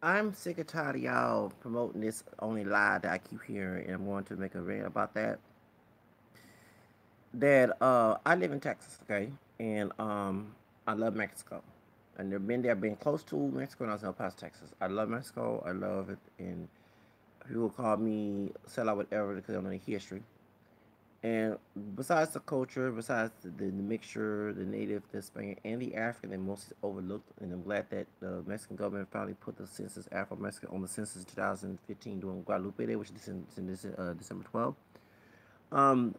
I'm sick and tired of y'all promoting this only lie that I keep hearing, and I'm going to make a rant about that. I live in Texas, okay, and I love Mexico, and I've been there, been close to Mexico, and I was in El Paso, Texas. I love Mexico. I love it, and people call me sell out whatever because I know the history. And besides the culture, besides the mixture, the native, the Spaniard, and the African, they mostly overlooked. And I'm glad that the Mexican government finally put the census Afro Mexican on the census in 2015 during Guadalupe Day, which is December 12th. Um,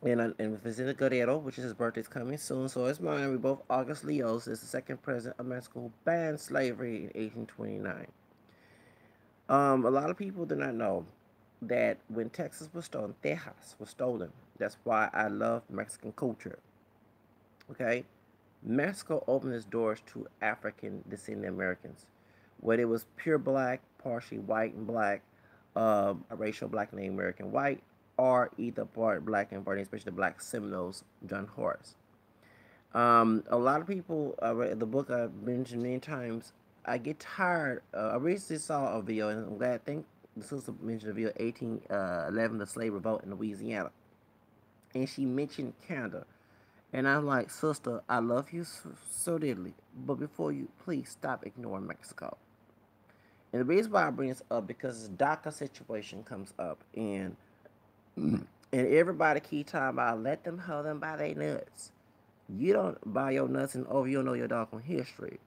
and Vicente Guerrero, which is his birthday's coming soon. So it's mine. We both August Leos is the second president of Mexico who banned slavery in 1829. A lot of people do not know that when Texas was stolen, Texas was stolen. That's why I love Mexican culture. Okay, Mexico opened its doors to African descended Americans, whether it was pure black, partially white and black, a racial black and Native American white, or either part black and part, especially the black Seminoles, John Horace. A lot of people, read the book I've mentioned many times. I get tired. I recently saw a video, and I'm glad. I think the sister mentioned the video 1811, the slave revolt in Louisiana, and she mentioned Canada. And I'm like, sister, I love you so dearly, but before you, please stop ignoring Mexico. And the reason why I bring this up because the DACA situation comes up, and everybody keep talking about let them hold them by their nuts. You don't buy your nuts and over you don't know your doggone history.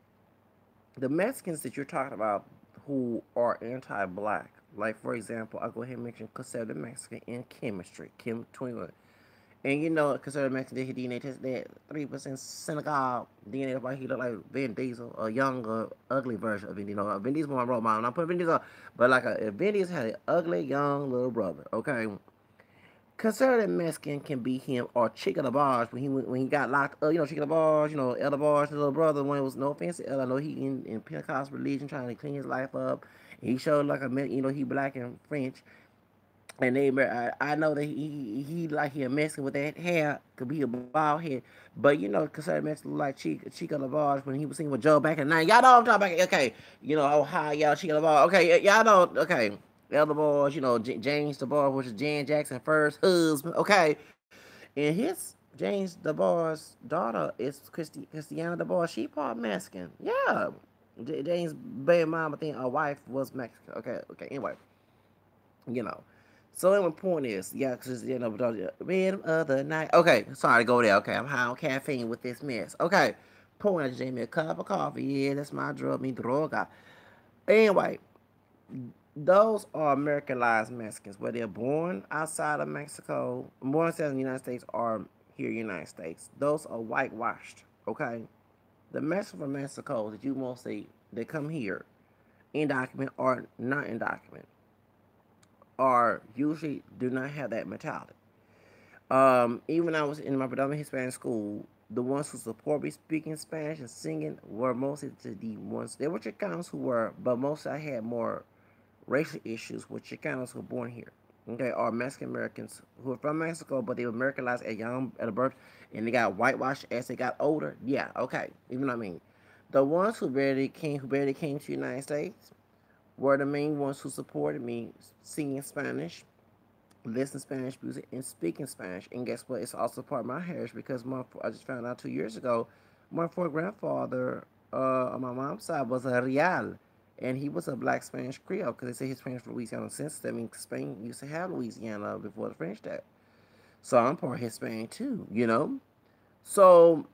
The Mexicans that you're talking about who are anti-black, like for example, I'll go ahead and mention conservative Mexican in chemistry, Kim 21. And you know, conservative Mexican did DNA test that 3% Senegal DNA. Why he look like Vin Diesel, a younger, ugly version of Vin Diesel. Vin Diesel my role model. I'm not putting Vin Diesel, but like if Vin Diesel had an ugly young little brother, okay, conservative Mexican can be him or Chica LaBarge when he got locked up. You know, Chica LaBarge, you know, El LaBarge's little brother. When it was no offense to El, I know he in Pentecost religion trying to clean his life up. He showed like he black and French. And I know that he like he a Mexican with that hair, could be a bald head, but you know, conservative Mexican look like Chica LaBarge when he was singing with Joe back in the night. Y'all know what I'm talking about. Okay, you know, oh hi y'all, Chica LaBarge. Okay, y'all know. Okay, Elder Boys, you know, James DeBar, which is Jan Jackson first husband. Okay, and his James DeBar's daughter is Christiana DeBar. She part Mexican. Yeah, James' baby mama think a wife was Mexican. Okay, okay. Anyway, you know. So anyway, point is, yeah, because you know, random other night. Okay, sorry to go there. Okay, I'm high on caffeine with this mess. Okay, point. I just made me a cup of coffee. Yeah, that's my drug, me droga. Anyway, those are Americanized Mexicans, where they're born outside of Mexico, born outside of the United States, or here in the United States. Those are whitewashed. Okay, the Mexicans from Mexico that you mostly they come here in document or not in document, or usually do not have that mentality. Even when I was in my predominant Hispanic school, the ones who support me speaking Spanish and singing were mostly the ones. There were Chicanos who were, but mostly I had more racial issues with Chicanos who were born here. Okay, or Mexican Americans who are from Mexico, but they were Americanized at a birth, and they got whitewashed as they got older. Yeah, okay, even know what I mean. The ones who barely came to the United States, were the main ones who supported me singing Spanish, listening Spanish music, and speaking Spanish. And guess what? It's also part of my heritage because I just found out 2 years ago, my fourth grandfather on my mom's side was a Real. And he was a black Spanish Creole because they say he's Spanish from Louisiana since. That means Spain used to have Louisiana before the French did. So I'm part Hispanic too, you know? So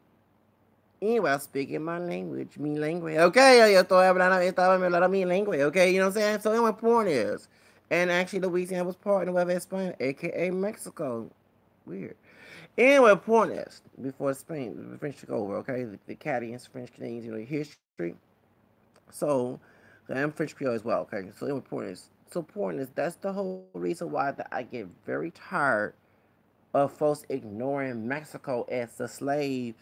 anyway, I'm speaking my language, me language. Okay, yo estoy hablando mi language. Okay, you know what I'm saying? So my point is, and actually Louisiana was part of the Nueva España, aka Mexico. Weird. Anyway, point is, before Spain, the French took over. Okay, the Acadians, French Canadians, you know, history. So I'm French Creole as well. Okay, so anyway, point is that's the whole reason why that I get very tired of folks ignoring Mexico as the slave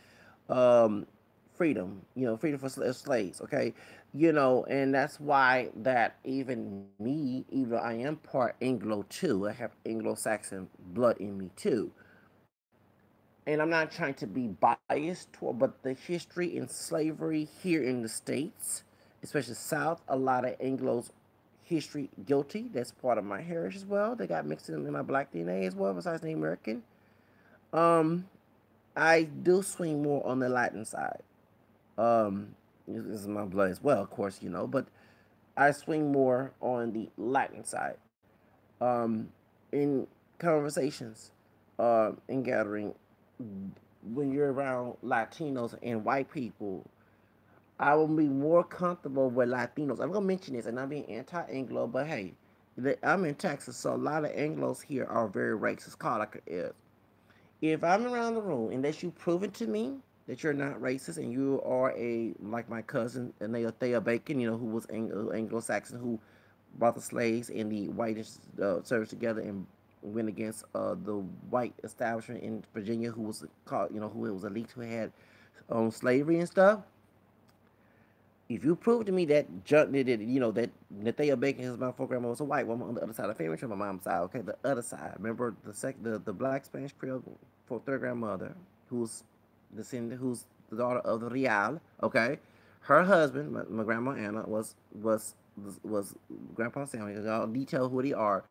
um, freedom, you know, freedom for slaves, okay? You know, and that's why that even me, even though I am part Anglo too, I have Anglo-Saxon blood in me too. And I'm not trying to be biased toward, but the history in slavery here in the States, especially South, a lot of Anglo's history guilty. That's part of my heritage as well. They got mixed in my black DNA as well, besides the American. Um, I do swing more on the Latin side. This is my blood as well, of course, but I swing more on the Latin side. In conversations, in gathering, when you're around Latinos and white people, I will be more comfortable with Latinos. I'm gonna mention this, and I'm being anti-Anglo, but hey, I'm in Texas, so a lot of Anglos here are very racist. Call like it is. If I'm around the room, unless you prove it to me that you're not racist and you are like my cousin Thea Bacon, who was Anglo-Saxon, who brought the slaves and the whitish servants together and went against the white establishment in Virginia, who was called, who it was elite, who had slavery and stuff. If you prove to me that that Nathaniel Bacon, his mom, grandma was a white woman on the other side of the family tree, my mom's side, okay, the other side. Remember the black Spanish Creole for third grandmother, who's who's the daughter of the Real, okay. Her husband, my grandma Anna, was Grandpa Samuel. I'll detail who they are.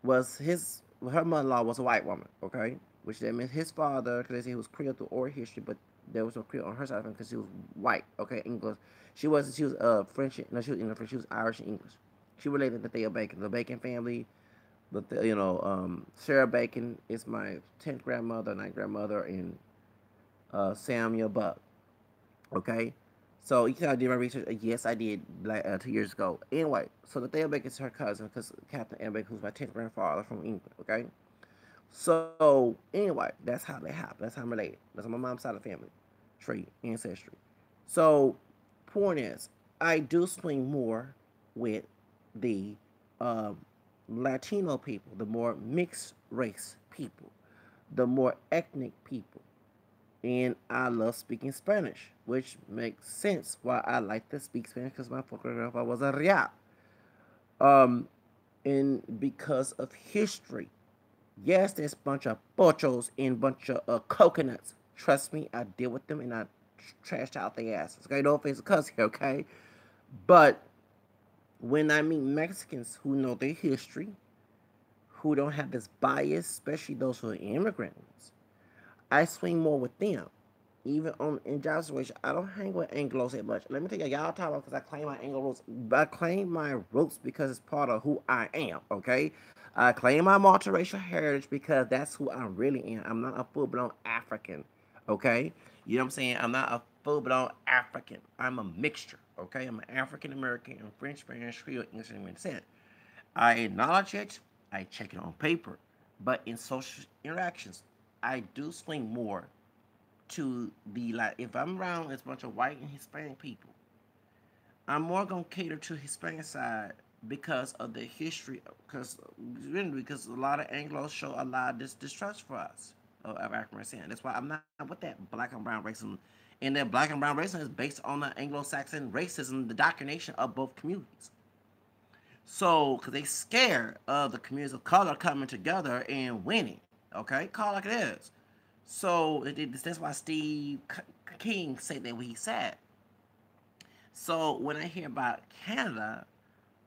Was her mother-in-law was a white woman, okay, which that meant his father, because they say he was Creole through oral history, but there was no Creole on her side of him because she was white, okay, English. She was French. No, she was English. She was Irish and English. She related to Thea Bacon, the Bacon family. Sarah Bacon is my 10th grandmother, 9th grandmother, and Samuel Buck. Okay, so you can do my research. Yes, I did like 2 years ago. Anyway, so Nathaniel Bacon is her cousin because Captain Anne Bacon, who's my 10th grandfather from England. Okay, so anyway, that's how they happen. That's how I'm related. That's on my mom's side of the family tree, ancestry. So, point is, I do swing more with the um, Latino people, the more mixed race people, the more ethnic people. And I love speaking Spanish, which makes sense why I like to speak Spanish because my grandpa was a real. Um, and because of history, yes, there's a bunch of pochos and bunch of coconuts. Trust me, I deal with them and I trashed out their asses. Okay, no offense, cuss here, okay? But when I meet Mexicans who know their history, who don't have this bias, especially those who are immigrants, I swing more with them. Even on in job situation, I don't hang with Anglos that much. Let me tell you, y'all talk about because I claim my Anglo roots. I claim my roots because it's part of who I am. Okay, I claim my multiracial heritage because that's who I really am. I'm not a full blown African. Okay, you know what I'm saying? I'm not a full blown African. I'm a mixture. Okay, I'm an African American and French, Spanish, Creole, English, and descent. I acknowledge it. I check it on paper, but in social interactions, I do swing more to the like if I'm around a bunch of white and Hispanic people, I'm more gonna cater to Hispanic side because of the history. Because a lot of Anglos show a lot of distrust for us of African American. That's why I'm not with that black and brown racism. And that black and brown racism is based on the Anglo-Saxon racism, the indoctrination of both communities. So, because they scared of the communities of color coming together and winning. Okay, call it like it is. So that's why Steve King said that what he said. So when I hear about Canada,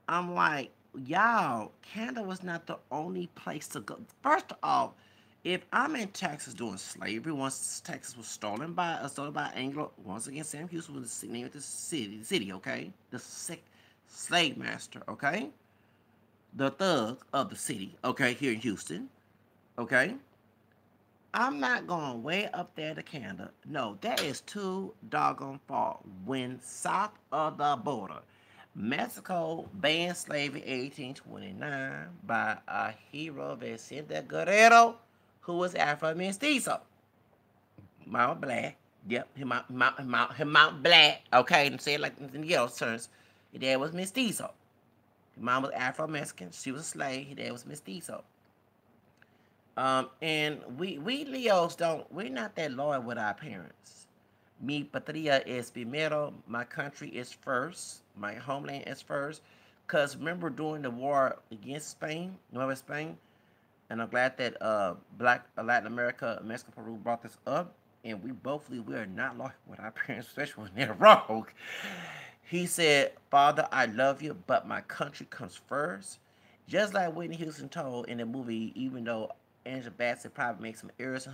I'm like, y'all, Canada was not the only place to go. First of all, if I'm in Texas doing slavery, once Texas was stolen by Anglo, once again, Sam Houston was the name of the city, okay, the sick slave master, okay, the thug of the city, okay, here in Houston, okay. I'm not going way up there to Canada. No, that is too doggone far. When south of the border, Mexico banned slavery in 1829 by a hero Vicente Guerrero, who was Afro mestizo. Mount Black. Yep, Mount Black. Okay, and say it like in the yellow terms. His dad was mestizo. His mom was Afro Mexican. She was a slave. His dad was mestizo. And we Leos we're not that loyal with our parents. Mi patria es primero, my country is first, my homeland is first. Because remember during the war against Spain, Nueva Spain, and I'm glad that Black Latin America, Mexico, Peru brought this up. And we are not loyal with our parents, especially when they're wrong. He said, "Father, I love you, but my country comes first." Just like Whitney Houston told in the movie, even though Angela Bassett probably makes some errors,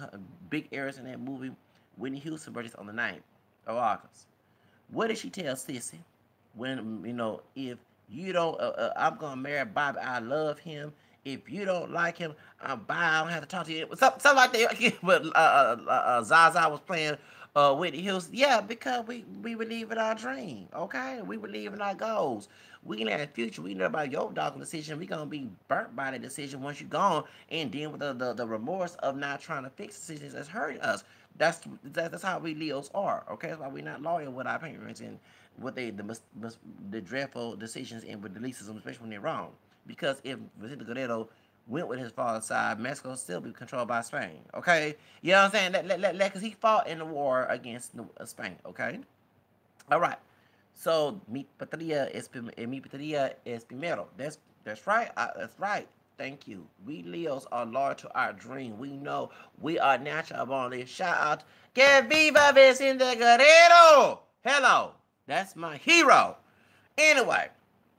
big errors in that movie, Whitney Houston birthday on the 9th of August. What did she tell Sissy? When, if you don't, I'm gonna marry Bobby. I love him. If you don't like him, I'm bye. I don't have to talk to you. Something like that. But Zaza was playing Whitney Houston. Yeah, because we believe in our dream. Okay, we believe in our goals. We in the future. We know about your dog decision. We gonna be burnt by the decision once you're gone, and then with the remorse of not trying to fix decisions that's hurting us. That's how we Leos are. Okay, that's why we're not loyal with our parents and what the dreadful decisions and with the racism, especially when they're wrong. Because if Vicente Guerrero went with his father's side, Mexico still be controlled by Spain. Okay, you know what I'm saying? Because he fought in the war against Spain. Okay, all right. So mi patria es primero. That's right. That's right. Thank you. We Leos are loyal to our dream. We know we are natural born. Shout out, que viva Vicente Guerrero. Hello, that's my hero. Anyway,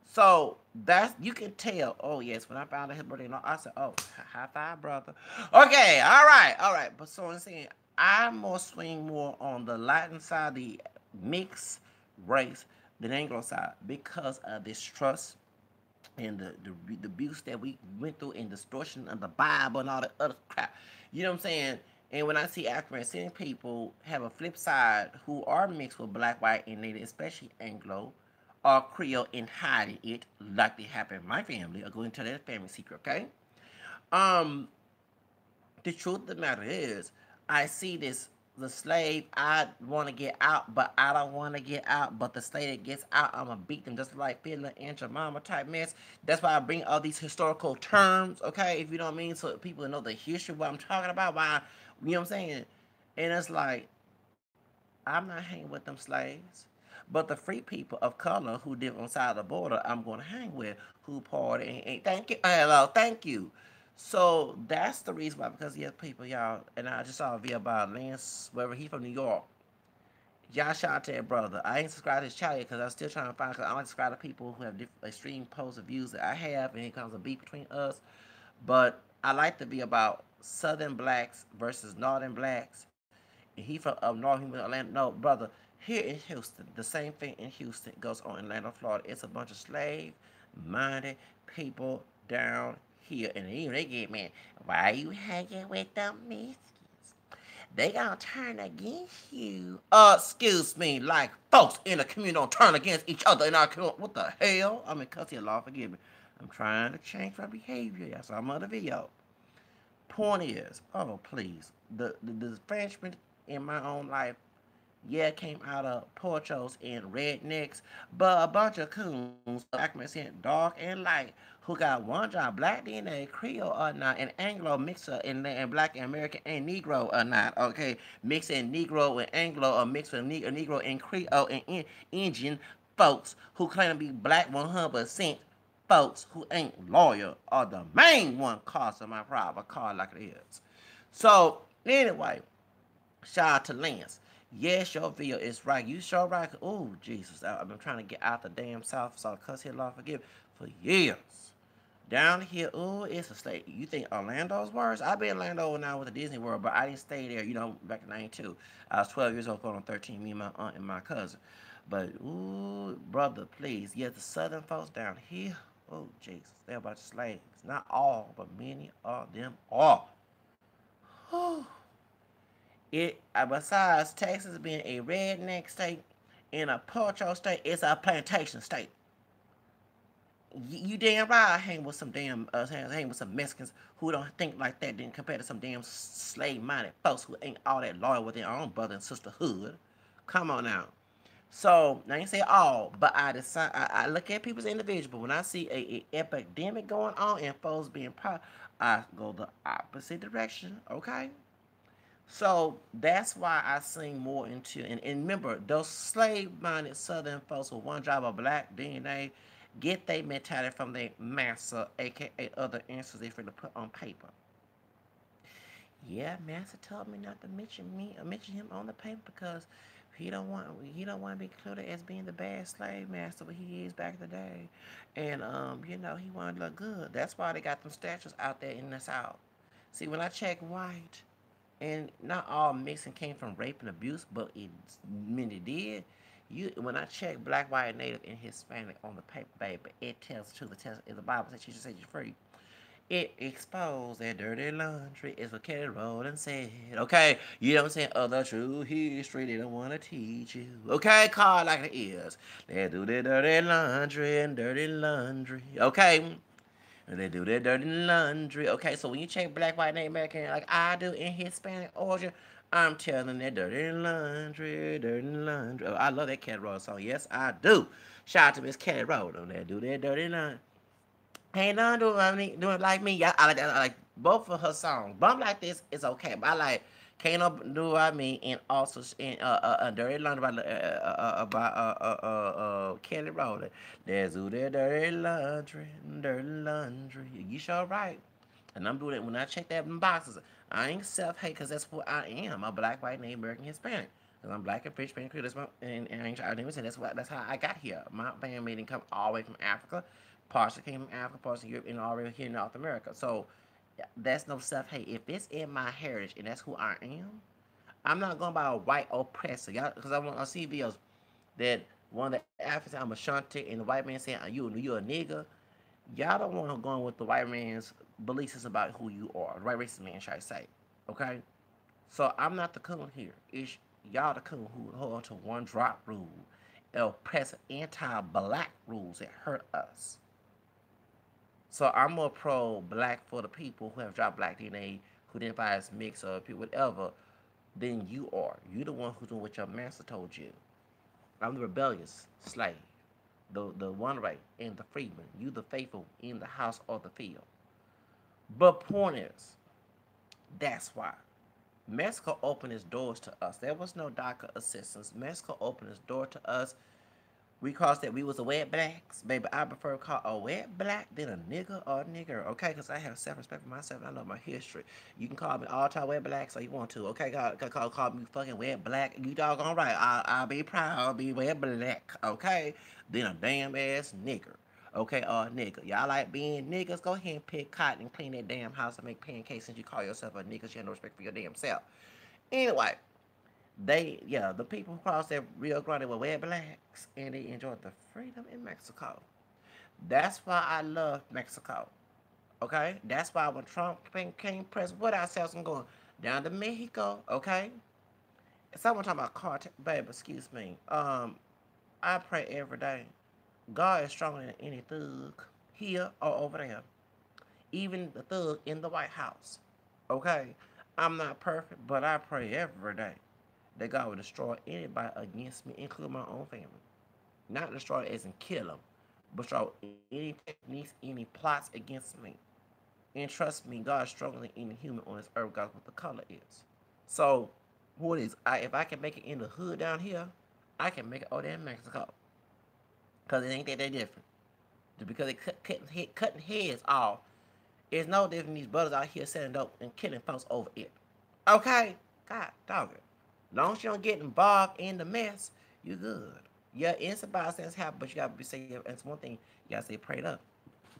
so that's you can tell. Oh yes, when I found out his birthday, I said, "Oh, high five, brother." Okay, all right. But so I'm saying I more swing more on the Latin side, the mixed race, than Anglo side because of this trust and the abuse that we went through and distortion of the Bible and all that other crap. You know what I'm saying? And when I see African people have a flip side who are mixed with black, white, and native, especially Anglo or Creole, and hiding it like they happen in my family, or going to their family secret, okay? Um, the truth of the matter is, I see this the slave. I want to get out, but I don't want to get out. But the slave that gets out, I'm gonna beat them just like Fiddler and Jemima type mess. That's why I bring all these historical terms, okay? If you know what I mean, so people know the history of what I'm talking about. Why, you know what I'm saying? And it's like I'm not hanging with them slaves. But the free people of color who live on side of the border, I'm going to hang with, who party and thank you, hello, thank you. So that's the reason why, because yes, people, y'all, and I just saw a video about Lance, wherever he from New York. Y'all shout out to that brother. I ain't subscribed to his channel yet because I'm still trying to find, because I like to subscribe to people who have different extreme posts of views that I have, and it comes a beef between us. But I like to be about Southern blacks versus Northern blacks. And he from up north, he went to Atlanta. No, brother, here in Houston, the same thing in Houston goes on in Atlanta, Florida. It's a bunch of slave-minded people down here. And even they get mad. Why are you hanging with them Mexicans? They gonna turn against you. Excuse me, like folks in the community don't turn against each other in our community. What the hell? I mean, cuss your law, forgive me. I'm trying to change my behavior. That's all I'm on the video. Point is, oh please, the Frenchman in my own life, yeah, came out of porchos and rednecks, but a bunch of coons, accent dark and light, who got one job, black DNA, Creole or not, and Anglo mixer and black and American and Negro or not, okay, mixing Negro with Anglo or mix with Negro and Creole and Indian folks who claim to be black 100%, folks who ain't loyal are the main one causing my problem, call like it is. So anyway, shout out to Lance. Yes, your video is right. You sure right. Oh, Jesus. I've been trying to get out the damn South, so cuss here, Lord forgive, for years. Down here, oh, it's a state. You think Orlando's worse? I've been in Orlando now with the Disney World, but I didn't stay there, back in 92. I was 12 years old, going on 13, me and my aunt and my cousin. But, ooh, brother, please. Yeah, the southern folks down here, oh, Jesus, they're a bunch of slaves. Not all, but many of them are. Besides Texas being a redneck state and a poultry state, it's a plantation state. You damn right. I hang with some hang with some Mexicans who don't think like that. Then compared to some damn slave-minded folks who ain't all that loyal with their own brother and sisterhood. Come on now. So I ain't say all, but I decide I look at people's individual. But when I see a epidemic going on and folks being I go the opposite direction. Okay. So that's why I sing more into and remember those slave-minded Southern folks with one job of black DNA get their mentality from their master, aka other answers they finna put on paper. Yeah, master told me not to mention me or mention him on the paper because he don't want to be included as being the bad slave master what he is back in the day, and he wanted to look good. That's why they got them statues out there in the South. See, when I check white, and not all mixing came from rape and abuse, but many did. When I check black, white, native, and Hispanic on the paper, baby, it tells the truth. It tells, the Bible says, "Jesus set you free." It exposed their dirty laundry, is what Kelly Rowland said. Okay, you know what I'm saying? Of the true history, they don't want to teach you. Okay, call like it is. They do their dirty laundry and dirty laundry. Okay, and they do their dirty laundry. Okay, so when you check black, white, Native American, like I do in Hispanic origin, I'm telling that dirty laundry, dirty laundry. Oh, I love that Kelly Rowland song. Yes, I do. Shout out to Miss Kelly Rowland. They do their dirty laundry. Ain't none doing like me. I like both of her songs. Bump Like This is okay, but I like Can't No Do Like Me and also in Dirty Laundry by Kelly Rowland. There's Ooh There Dirty Laundry, Dirty Laundry. You sure right. And I'm doing it when I check that in boxes. I ain't self-hate because that's what I am. I'm black, white, Native American, Hispanic. Because I'm black and French, Spanish, and I ain't saying that's how I got here. My family didn't come all the way from Africa. Partially came from Africa, partially Europe, and already here in North America. So that's no self-hate. If it's in my heritage and that's who I am, I'm not going by a white oppressor. Y'all, because I see videos that one of the Africans, I'm Ashanti, and the white man saying, you a nigga. Y'all don't want to go with the white man's beliefs about who you are. The white racist man, should I say. Okay? So I'm not the coon here. It's y'all the coon who hold to one drop rule. Oppress anti-black rules that hurt us. So I'm more pro-black for the people who have dropped black DNA, who identify as mixed or whatever, than you are. You the one who's doing what your master told you. I'm the rebellious slave, the one right and the freedman. You the faithful in the house or the field. But point is, that's why. Mexico opened its doors to us. There was no DACA assistance. Mexico opened its door to us. We crossed that we was a wet blacks. Baby, I prefer to call a wet black than a nigga or a nigger, okay? Because I have self-respect for myself and I know my history. You can call me all-time wet black so you want to, okay? Call me fucking wet black. You doggone right. I'll be proud. I'll be wet black, okay? Then a damn-ass nigger, okay? Or a nigga. Y'all like being niggas? Go ahead and pick cotton and clean that damn house and make pancakes since you call yourself a nigga. You have no respect for your damn self. Anyway, the people who crossed that Rio Grande were red blacks and they enjoyed the freedom in Mexico. That's why I love Mexico. Okay? That's why when Trump came president with ourselves and going down to Mexico, okay? Someone talking about cartel, baby, excuse me. I pray every day. God is stronger than any thug here or over there. Even the thug in the White House. Okay? I'm not perfect, but I pray every day that God will destroy anybody against me, including my own family. Not destroy as in kill them, but destroy any techniques, any plots against me. And trust me, God is stronger than any human on this earth, God, what the color is. So, what is, if I can make it in the hood down here, I can make it over there in Mexico. Because it ain't that different. Just because they cutting heads off, it's no different than these brothers out here selling dope and killing folks over it. Okay? God, dog it. As long as you don't get involved in the mess, you good. Yeah, innocent bystanders happen, but you gotta be safe. And it's one thing you gotta stay prayed up.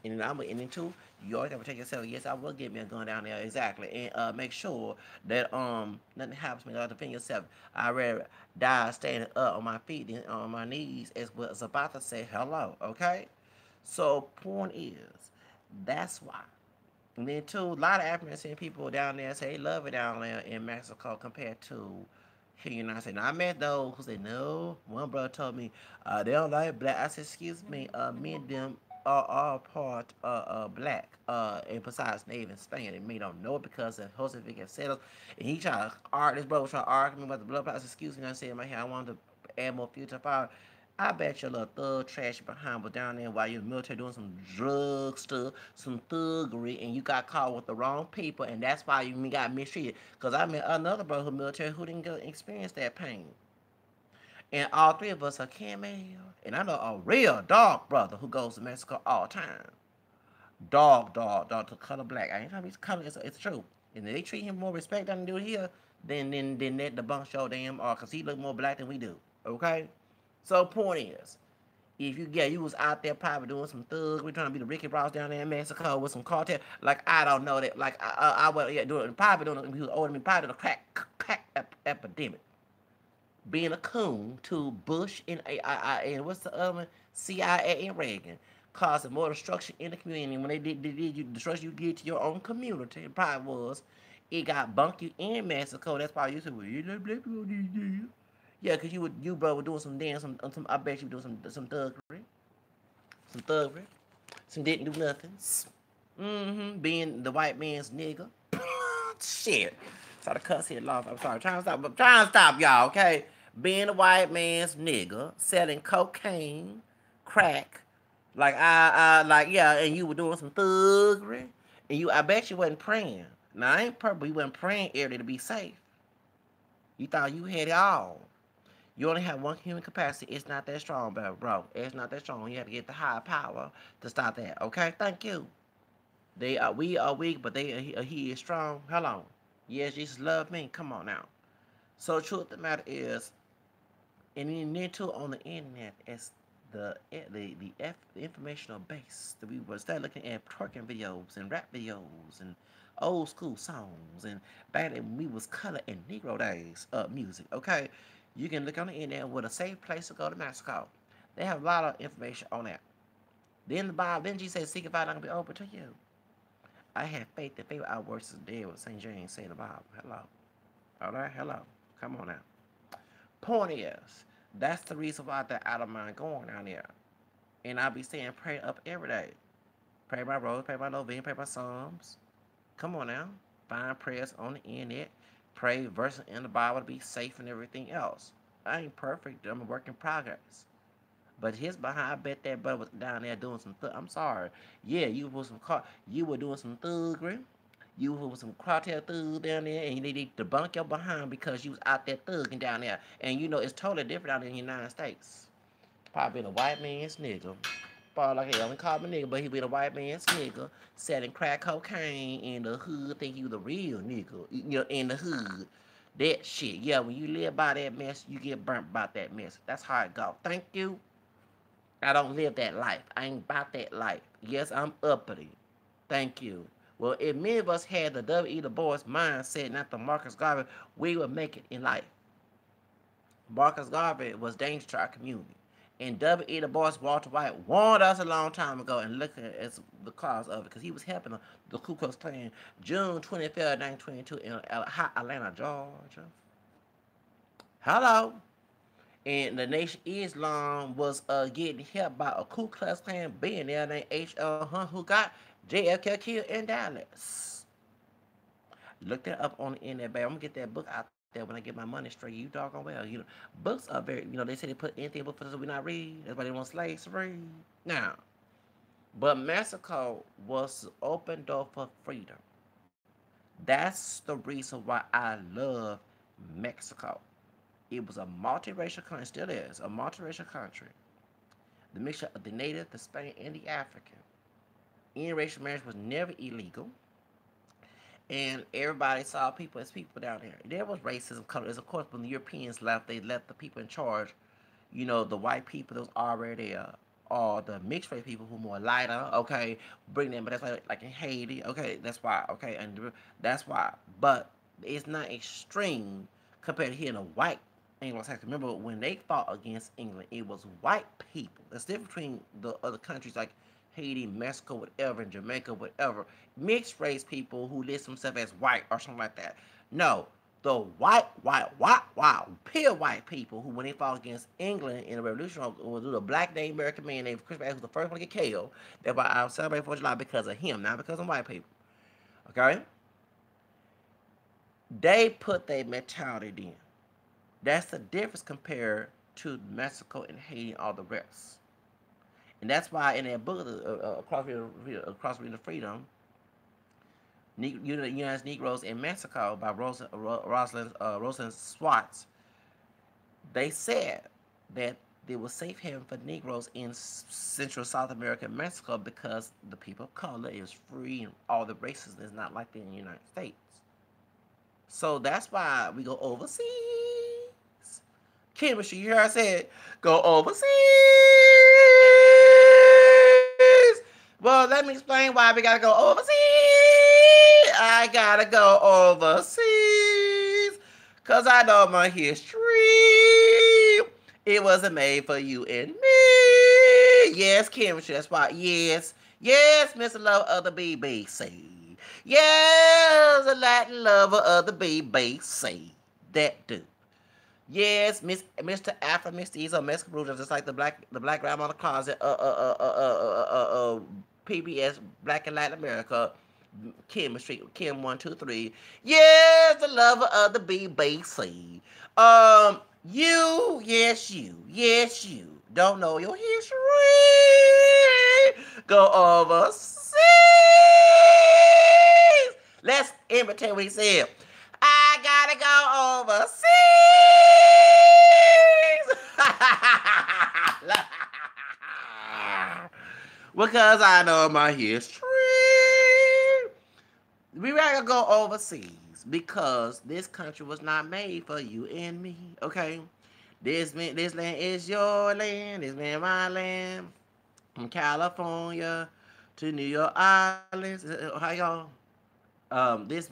And then two, you always gotta protect yourself. Yes, I will get me a gun down there exactly, and make sure that nothing happens to me. You gotta defend yourself. I rather die standing up on my feet than on my knees, as was about to say hello. Okay, so point is, that's why. And then two, a lot of African people down there say they love it down there in Mexico compared to here in the United States. Now I met those who say no. One brother told me they don't like black. I said, excuse me, me and them are all part black. And besides Native and Spain, and me don't know it because of Jose Vic Celos. And he tried to argue, this brother was trying to argue me about the blood. I said, excuse me, I said in my head, I wanted to add more fuel to the fire. I bet your little thug trash behind was down there while you're in the military doing some drug stuff, some thuggery, and you got caught with the wrong people, and that's why you got mistreated. Because I met another brother who military who didn't experience that pain. And all three of us are cameo. And I know a real dog brother who goes to Mexico all the time. Dog to color black. I ain't trying to be color, it's true. And they treat him more respect than they do here. then let debunk your damn art, cause he look more black than we do. Okay? So point is, if you was out there probably doing some thugs, we trying to be the Ricky Ross down there in Mexico with some cartel. Like I don't know that. Like I was doing probably doing. He was older than me. Probably doing a crack epidemic. Being a coon to Bush and what's the other one? CIA and Reagan, causing more destruction in the community. When they did you destruction you did to your own community, it probably was. It got bunked you in Mexico. That's why you said, well, you let black people do this. Yeah, cause you bro were doing some damn some. I bet you were doing some thuggery, some thuggery, some didn't do nothing. Being the white man's nigga. Shit. Sorry to cuss here, love. I'm sorry. I'm trying to stop. I'm trying to stop y'all. Okay. Being a white man's nigga, selling cocaine, crack, like yeah, and you were doing some thuggery, and I bet you wasn't praying. Now I ain't purple. You wasn't praying every day to be safe. You thought you had it all. You only have one human capacity. It's not that strong, bro. It's not that strong. You have to get the higher power to stop that. Okay, thank you. We are weak, but he is strong. Hello. Yes, Jesus loved me. Come on now. So the truth of the matter is, and then into on the internet as the informational base that we will start looking at twerking videos and rap videos and old school songs and back when we was color and Negro days music. Okay, you can look on the internet with a safe place to go to Mexico. They have a lot of information on that. Then the Bible, then Jesus said, "Seek if I not gonna be open to you." I have faith that faith outworks the dead, what St. James said in the Bible. Hello. All right, hello. Come on now. Point is, that's the reason why they're out of mind going down there. And I'll be saying pray up every day. Pray my rose, pray my novena, pray my psalms. Come on now. Find prayers on the internet. Pray verses in the Bible to be safe and everything else. I ain't perfect. I'm a work in progress. But his behind, I bet that brother was down there doing some. I'm sorry. Yeah, you were doing some thuggery. You were some cartel thugs down there, and they need to bunk your behind because you was out there thugging down there. And you know it's totally different out in the United States. Probably been a white man's nigga. Probably like hell, and called me nigga, but he been a white man's nigga selling crack cocaine in the hood. Think he was a real nigga, you know, in the hood. That shit, yeah. When you live by that mess, you get burnt by that mess. That's how it go. Thank you. I don't live that life. I ain't about that life. Yes, I'm uppity. Thank you. Well, if many of us had the W.E. Du Bois mindset, not the Marcus Garvey, we would make it in life. Marcus Garvey was dangerous to our community. And W.E. Du Bois, Walter White, warned us a long time ago and looked at the cause of it because he was helping the Ku Klux Klan June 25th, 1922 in Atlanta, Georgia. Hello. And the Nation Islam was getting helped by a Ku Klux Klan billionaire named H.L. Hunt who got JFK killed in Dallas. Look that up on the internet, baby. I'm gonna get that book out there when I get my money straight. You doggone well. You know, books are very. You know, they say they put anything in book for us we not read. That's why they want slaves to read. Now, but Mexico was an open door for freedom. That's the reason why I love Mexico. It was a multiracial country, still is a multiracial country. The mixture of the native, the Spanish, and the African. Interracial marriage was never illegal, and everybody saw people as people down there. There was racism, colors. Of course, when the Europeans left, they left the people in charge. You know, the white people that was already there, or the mixed race people who were more lighter. Okay, bring them. But that's like in Haiti. Okay, that's why. Okay, and that's why. But it's not extreme compared to here in a white Anglo-Saxon. Remember when they fought against England, it was white people. That's different between the other countries like Haiti, Mexico, whatever, and Jamaica, whatever. Mixed race people who list themselves as white or something like that. No, the pure white people who, when they fought against England in the Revolution, was a black named American man named Chris Evans, who was the first one to get killed. That's why I celebrate 4th of July because of him, not because of white people. Okay? They put their mentality in. That's the difference compared to Mexico and Haiti and all the rest. And that's why in that book, Across Freedom of Freedom, United Negroes in Mexico by Rosalind Swartz, they said that there was safe haven for Negroes in Central South America and Mexico because the people of color is free and all the races is not like that in the United States. So that's why we go overseas. Chemistry, you hear I said go overseas. Well, let me explain why we gotta go overseas. I gotta go overseas. Cause I know my history. It wasn't made for you and me. Yes, chemistry, that's why. Yes. Yes, Mr. Lover of the BBC. Yes, the Latin lover of the BBC. That dude. Yes, Mr. Afro Mestizo Mexican Bruiser, just like the black grandma in the closet, PBS Black and Latin America, Chemistry, Kim 123. Yes, the lover of the BBC. Yes, you don't know your history. Go overseas. Let's imitate what he said. I gotta go overseas. Because I know my history. We gotta go overseas because this country was not made for you and me. Okay, this land is your land. This land my land. From California to New York Islands. How y'all? This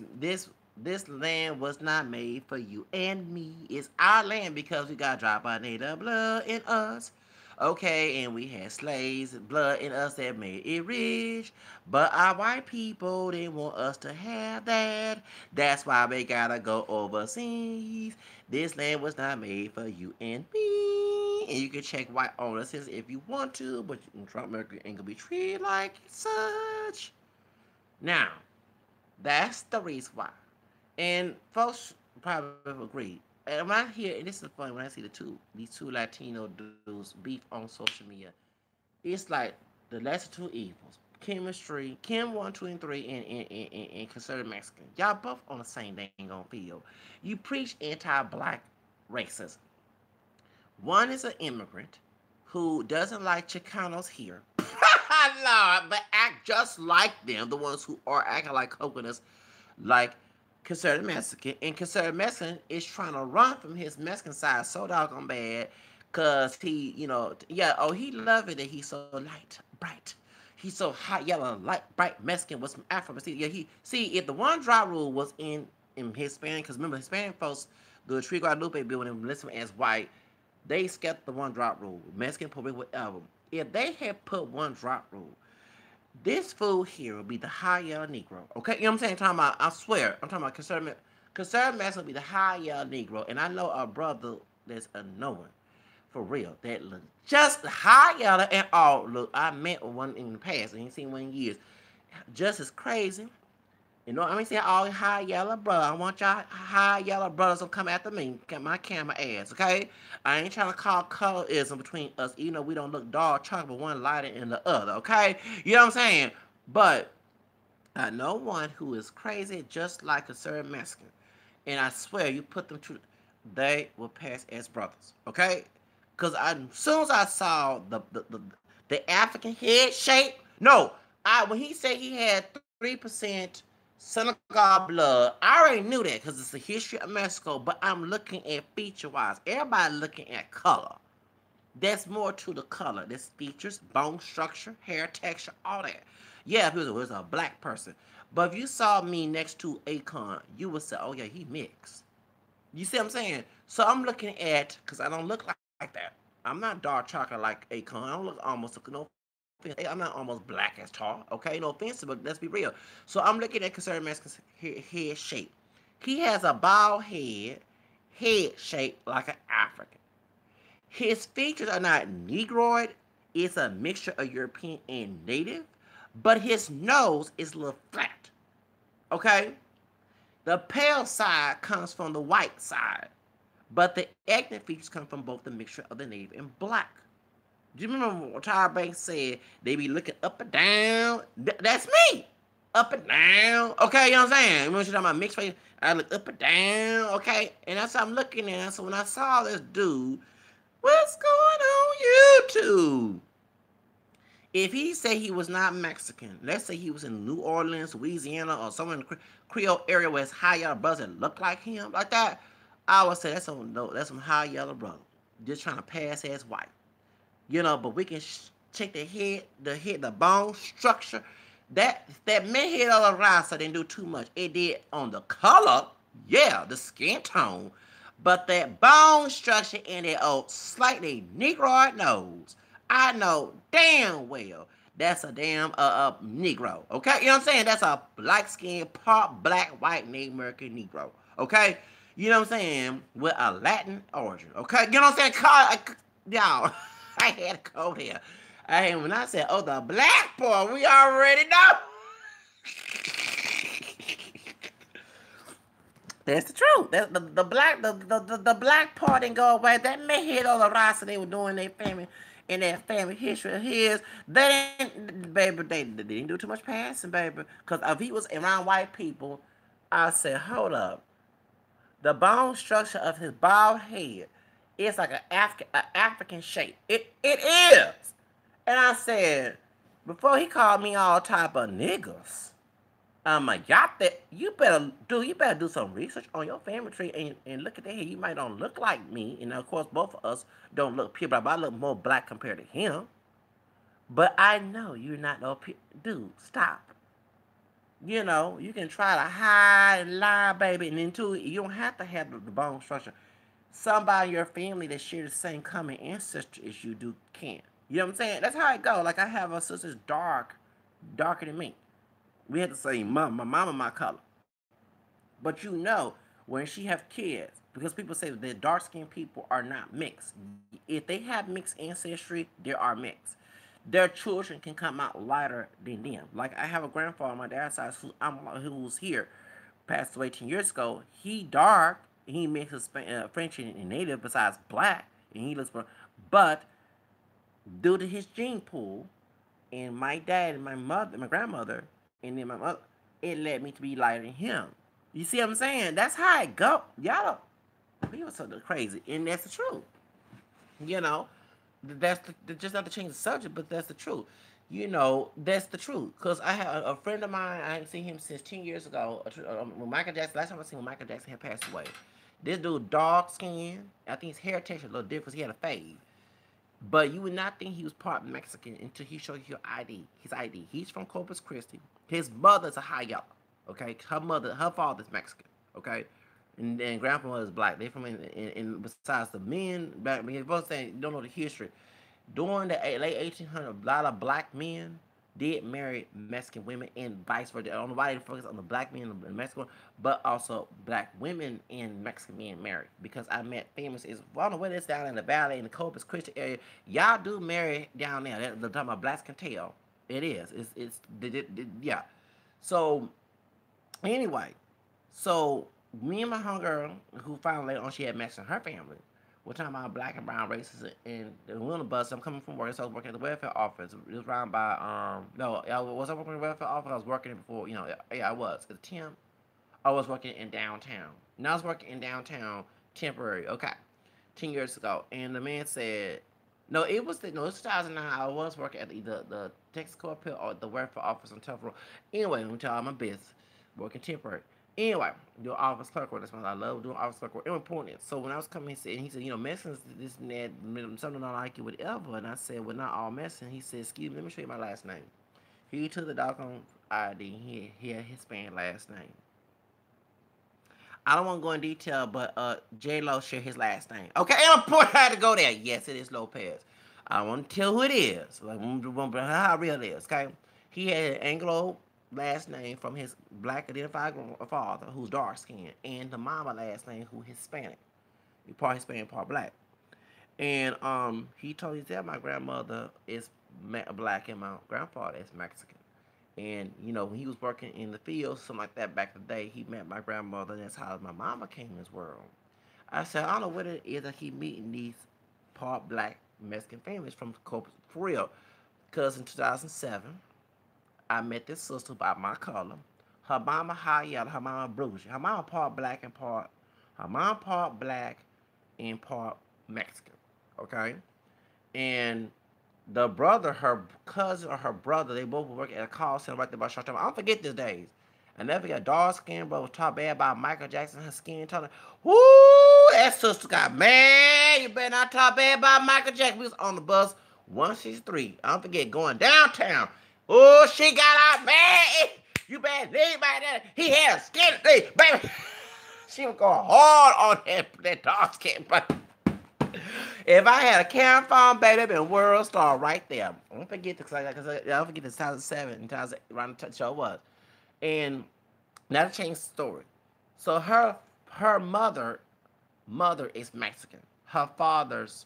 land was not made for you and me. It's our land because we got dropped by native blood in us. Okay, and we had slaves, blood in us that made it rich. But our white people didn't want us to have that. That's why we gotta go overseas. This land was not made for you and me. And you can check white ownership if you want to, but Trump America ain't gonna be treated like such. Now, that's the reason why. And folks probably agree. And when I hear, and this is funny, when I see these two Latino dudes beef on social media, it's like the lesser two evils. Chemistry, Kim 123 and conservative Mexican. Y'all both on the same dang on field. You preach anti-black racism. One is an immigrant who doesn't like Chicanos here. Lord, but act just like them, the ones who are acting like coconuts, like conservative Mexican. And conservative Mexican is trying to run from his Mexican side so doggone bad because he, he love it that he's so light, bright. He's so hot, yellow, light, bright Mexican with some Afro. If the one drop rule was in Hispanic, because remember, Hispanic folks, the Tree Guadalupe bill, when they listen as white, they skipped the one drop rule. Mexican, Puerto Rico, whatever. If they had put one drop rule, this food here would be the high yellow Negro. Okay, you know what I'm saying? I swear, I'm talking about conservative Mexican would be the high yellow Negro. And I know a brother that's a knowing for real that look just high yellow and all. Look, I met one in the past, and ain't seen one in years. Just as crazy. You know what I mean? Saying all high yellow brother. I want y'all high yellow brothers to come after me. Get my camera ass, okay? I ain't trying to call colorism between us, even though we don't look dark chocolate, but one lighter than the other, okay? You know what I'm saying? But I know one who is crazy just like a certain Mexican. And I swear, you put them through, they will pass as brothers, okay? Because as soon as I saw the African head shape, no, when he said he had 3% Senegal blood, I already knew that because it's the history of Mexico, but I'm looking at feature-wise. Everybody looking at color. There's more to the color. There's features, bone structure, hair texture, all that. Yeah, if it was a black person. But if you saw me next to Akon, you would say, oh yeah, he mixed. You see what I'm saying? So I'm looking at, because I don't look like that. I'm not dark chocolate like Akon. I don't look almost, no offense. I'm not almost black as tall, okay? No offense, but let's be real. So I'm looking at conservative Mexican's head shape. He has a bald head shaped like an African. His features are not Negroid. It's a mixture of European and Native. But his nose is a little flat, okay? The pale side comes from the white side. But the ethnic features come from both the mixture of the native and black. Do you remember what Tyra Banks said? They be looking up and down. That's me. Up and down. Okay, you know what I'm saying? Remember she talking about mixed face? I look up and down. Okay, and that's what I'm looking at. So when I saw this dude, what's going on YouTube? If he say he was not Mexican, let's say he was in New Orleans, Louisiana, or somewhere in the Creole area where it's high yellow brothers that look like him, like that, I would say that's some high yellow brother just trying to pass as white. But we can check the bone structure. That metal of the rasa didn't do too much. It did on the color, yeah, the skin tone, but that bone structure and that old slightly negroid nose, I know damn well that's a damn Negro. Okay, you know what I'm saying? That's a black skin, part black, white Native American Negro. Okay, you know what I'm saying? With a Latin origin. Okay, you know what I'm saying? Y'all, I had a cold here. And when I said, oh, the black boy, we already know. That's the truth. The black part didn't go away. That may hit all the rasta they were doing their family in their family history of his. They didn't, baby, they didn't do too much passing, baby. Because if he was around white people, I said, hold up. The bone structure of his bald head is like an African shape. It is. And I said, before he called me all type of niggas, y'all that you better do some research on your family tree and look at that here. You might don't look like me, and of course both of us don't look pure, but I look more black compared to him. But I know you're not no pure. Dude, stop. You can try to hide and lie, baby, and then too, you don't have to have the bone structure. Somebody in your family that share the same common ancestry as you do can. You know what I'm saying? That's how it go. Like I have a sister's darker than me. We had the same mom. My mama my color. But when she have kids, because people say that dark skinned people are not mixed. If they have mixed ancestry, they are mixed. Their children can come out lighter than them. Like I have a grandfather on my dad's side who was here, passed away 10 years ago. He dark. He mixes French and Native besides black, and he looks. But due to his gene pool, and my dad and my grandmother, and then my mother, it led me to be lighter than him. You see what I'm saying? That's how it go. Y'all, people are so crazy, and that's the truth. You know, just not to change the subject, but that's the truth. That's the truth. Cause I have a friend of mine. I haven't seen him since 10 years ago. When Michael Jackson, last time I seen when Michael Jackson had passed away. This dude, dark skin. I think his hair texture a little different. He had a fade. But you would not think he was part Mexican until he showed you his ID. He's from Corpus Christi. His mother's a high yellow. Okay, her father's Mexican. Okay, and then grandpa is black. They from in besides the men back. Because folks saying you don't know the history. During the late 1800s, a lot of black men did marry Mexican women and vice versa. I don't know why they focus on the black men in Mexico, but also black women and Mexican men married. Because I met famous is I don't know where it's down in the valley in the Corpus Christi area. Y'all do marry down there. The time of blacks can tell. It is. Yeah. So anyway, so me and my homegirl, who found later on she had Mexican in her family, we're talking about black and brown races, and we're on the bus. I'm coming from work, so I was working at the welfare office. It was around by no, I was working at the welfare office. I was working before, yeah, I was. It's temp. I was working in downtown. Now I was working in downtown temporary. Okay, 10 years ago, and the man said, no, it's 2009. I was working at the Texas Corporate or the welfare office on Tough Road. Anyway, let me tell you my business. Working temporary. Anyway, do office clerk work. That's what I love doing office clerk work. It was important. So when I was coming, he said, Mexicans, this and that, something don't like it, whatever. And I said, well, not all Mexicans. He said, excuse me, let me show you my last name. He took the doggone ID. He had his Hispanic last name. I don't want to go in detail, but J Lo shared his last name. Okay, and important I had to go there. Yes, it is Lopez. I don't want to tell who it is. Like how real it is. Okay, he had an Anglo last name from his black identified father, who's dark skinned, and the mama last name, who Hispanic, part Hispanic, part black. And he told me that my grandmother is black and my grandfather is Mexican. And when he was working in the field, something like that back in the day, he met my grandmother, and that's how my mama came in this world. I said, I don't know what it is that he meeting these part black Mexican families from Corpus for real. Because in 2007, I met this sister by my color. Her mama high yellow, her mama Bruges. Her mama part black and part her mom part black and part Mexican. Okay? And the brother, her cousin or her brother, they both work at a call center right there by short term. I don't forget these days. I never forget dark skin brother was talking bad about Michael Jackson, her skin tone. Woo! That sister got mad. You better not talk bad about Michael Jackson. We was on the bus 163. I don't forget going downtown. Oh, she got out mad. You better leave by that. He had a skin thing, baby. She was going hard on that dark skin brother. If I had a camera phone, baby, it'd been world star right there. Don't forget because I don't forget the 2007 and 2000 around the show was, and that'll change the story. So her mother is Mexican. Her mother's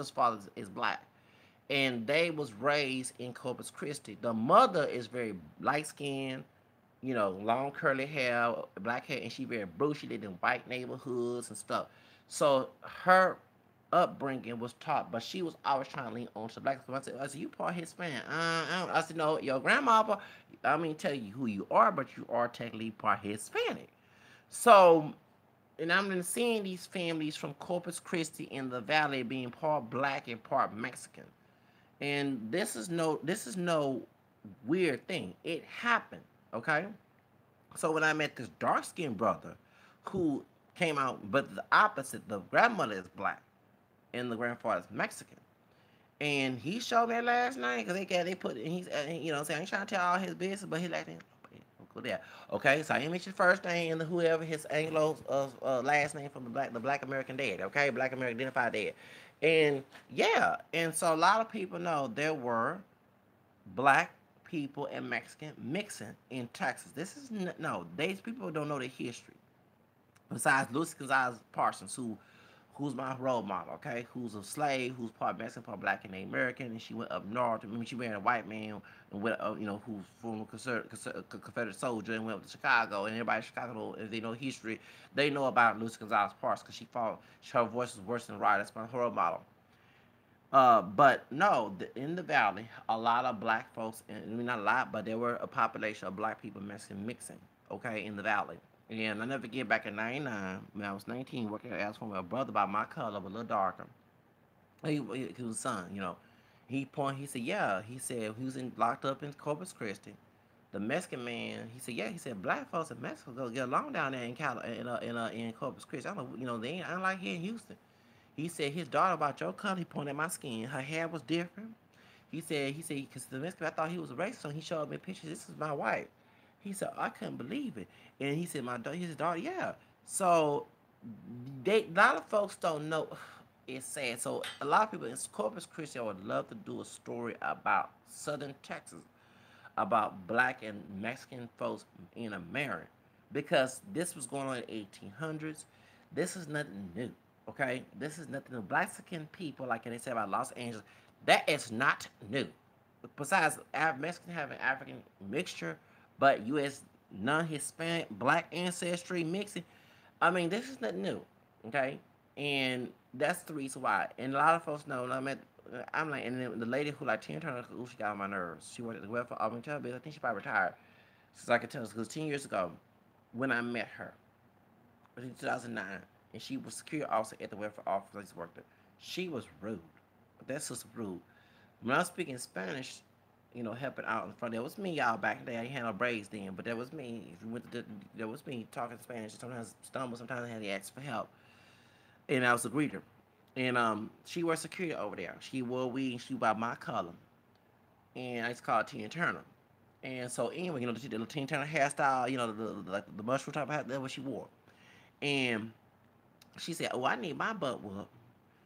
father is black, and they was raised in Corpus Christi. The mother is very light skinned, long curly hair, black hair, and she very blue. She lived in white neighborhoods and stuff. So her upbringing was taught, but she was always trying to lean on to black. I said, you part Hispanic. I said, no, your grandma. I mean, tell you who you are, but you are technically part Hispanic. So, and I'm been seeing these families from Corpus Christi in the valley being part black and part Mexican, and this is no weird thing. It happened. Okay. So when I met this dark skinned brother who came out, but the opposite, the grandmother is black and the grandfather is Mexican. And he showed me that last night because they put and he's saying I ain't trying to tell all his business, but he like go there. Okay, so I didn't mention first name and whoever his Anglo last name from the Black American Dead. Okay, Black American Identified Dead, and yeah, and so a lot of people know there were black people and Mexican mixing in Texas. This is no, these people don't know the history. Besides Lucy Gonzalez Parsons, who's my role model, okay? Who's a slave, who's part Mexican, part black and American, and she went up north. I mean, she married a white man and went, who's from a Confederate soldier and went up to Chicago. And everybody in Chicago, if they know history, they know about Lucy Gonzalez Parsons because she fought. Her voice was worse than right. That's my role model. But no, in the valley, a lot of black folks, and I mean not a lot, but there were a population of black people Mexican mixing, okay, in the valley. And I never forget back in '99 when I was 19, working as for a brother by my color, but a little darker. He was a son, He said, yeah. He said he was locked up in Corpus Christi. The Mexican man, he said, yeah. He said black folks in Mexico go get along down there in Corpus Christi. I don't know, they ain't like here in Houston. He said his daughter about your color. He pointed at my skin. Her hair was different. He said, because the Mexican, I thought he was a racist, so he showed me pictures. This is my wife. He said, I couldn't believe it. And he said, his daughter, yeah. So a lot of folks don't know. It's sad. So a lot of people in Corpus Christi would love to do a story about Southern Texas, about black and Mexican folks in America, because this was going on in the 1800s. This is nothing new. Okay, this is nothing new. Mexican people, like they say about Los Angeles, that is not new. Besides, Mexican have an African mixture, but U.S. non-Hispanic black ancestry mixing. I mean, this is nothing new. Okay, and that's the reason why. And a lot of folks know. I'm like, and then the lady who like Tina Turner, who she got on my nerves. She worked at the welfare Auburn Television. I think she probably retired. Since I can tell, because 10 years ago, when I met her, in 2009, and she was security officer at the welfare office I just worked at. She was rude. That's just rude. When I was speaking Spanish, helping out in front, that was me, y'all, back in the day. I didn't have no braids then, but that was me. If you went to that was me talking Spanish. Sometimes stumble, sometimes I had to ask for help. And I was a greeter. And she was security over there. She wore weed and she was my color. And I used to call her Tina Turner. And so anyway, the Tina Turner hairstyle, the mushroom type of hair, that's what she wore. And she said, "Oh, I need my butt whooped."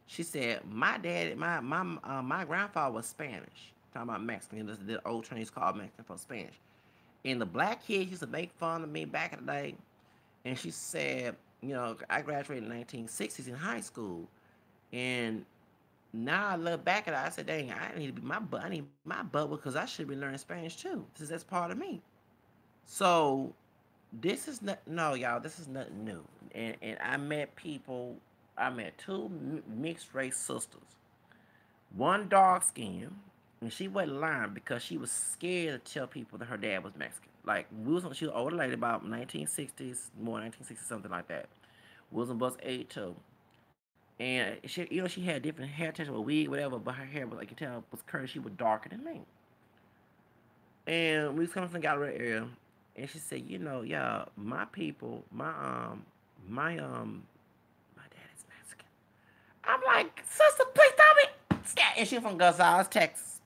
She said, "My dad, my grandfather was Spanish. Talking about Mexican. The old Chinese called Mexican for Spanish. And the black kids used to make fun of me back in the day. And she said, I graduated in the 1960s in high school, and now I look back at it, I said, dang, I need to be my butt. I need my butt because I should be learning Spanish too. Because that's part of me. So this is not no, y'all. This is nothing new. And I met two mixed race sisters. One dark skin, and she wasn't lying because she was scared to tell people that her dad was Mexican. Like she was an older lady, about 1960s, more 1960s, something like that. Wilson Bus 82. And she, she had different hair texture, a wig, whatever, but her hair was, like you tell, was curly. She was darker than me. And we was coming from the gallery area, and she said, yeah, my people, my dad is Mexican. I'm like, sister, please tell me. And she from Gonzales, Texas.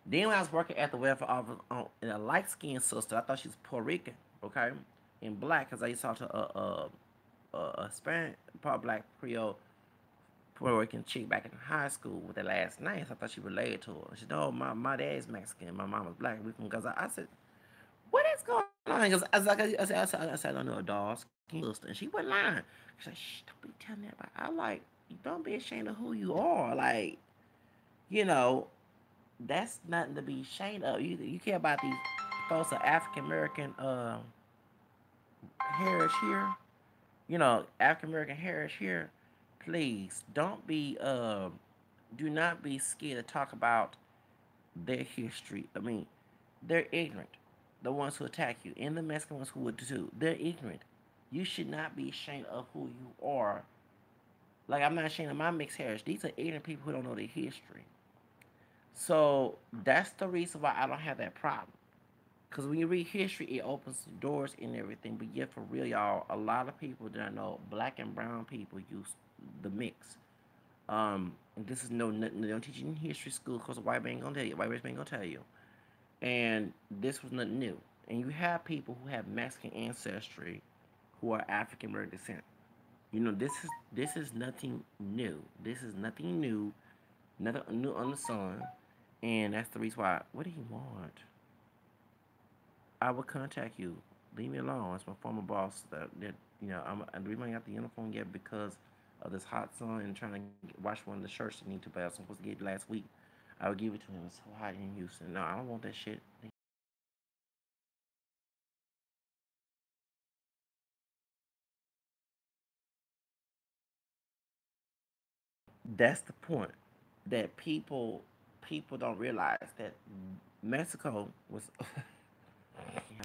Then when I was working at the welfare office in a light skinned sister, I thought she was Puerto Rican, okay, and black, because I used to talk to a Spanish, part black Creole Puerto Rican chick back in high school with the last name. So I thought she related to her. She said, "No, my dad is Mexican. My mom was black. We from Gaza." I said, "What is going on?" Because I said, "I know a dark skin sister," and she wasn't lying. She's like, "Shh, don't be telling that." About. I like, don't be ashamed of who you are. Like, you know, that's nothing to be ashamed of. You care about these folks of African American heritage here. African American heritage here. Please do not be scared to talk about their history. I mean, they're ignorant. The ones who attack you and the Mexican ones who would too. They're ignorant. You should not be ashamed of who you are. Like, I'm not ashamed of my mixed heritage. These are ignorant people who don't know their history. So that's the reason why I don't have that problem. Because when you read history, it opens doors and everything. But yet, for real, y'all, a lot of people that I know, black and brown people, use the mix. And this is they don't teach you in history school because the white man ain't gonna tell you. White race ain't gonna tell you. And this was nothing new. And you have people who have Mexican ancestry, who are African American descent. This is nothing new. This is nothing new, nothing new on the sun, and that's the reason why. What do you want? I will contact you. Leave me alone. It's my former boss that I'm the reason I got the uniform yet because of this hot sun and trying to wash one of the shirts that need to buy. I'm supposed to get it last week. I would give it to him. It's so hot in Houston. No, I don't want that shit. That's the point that people don't realize that Mexico was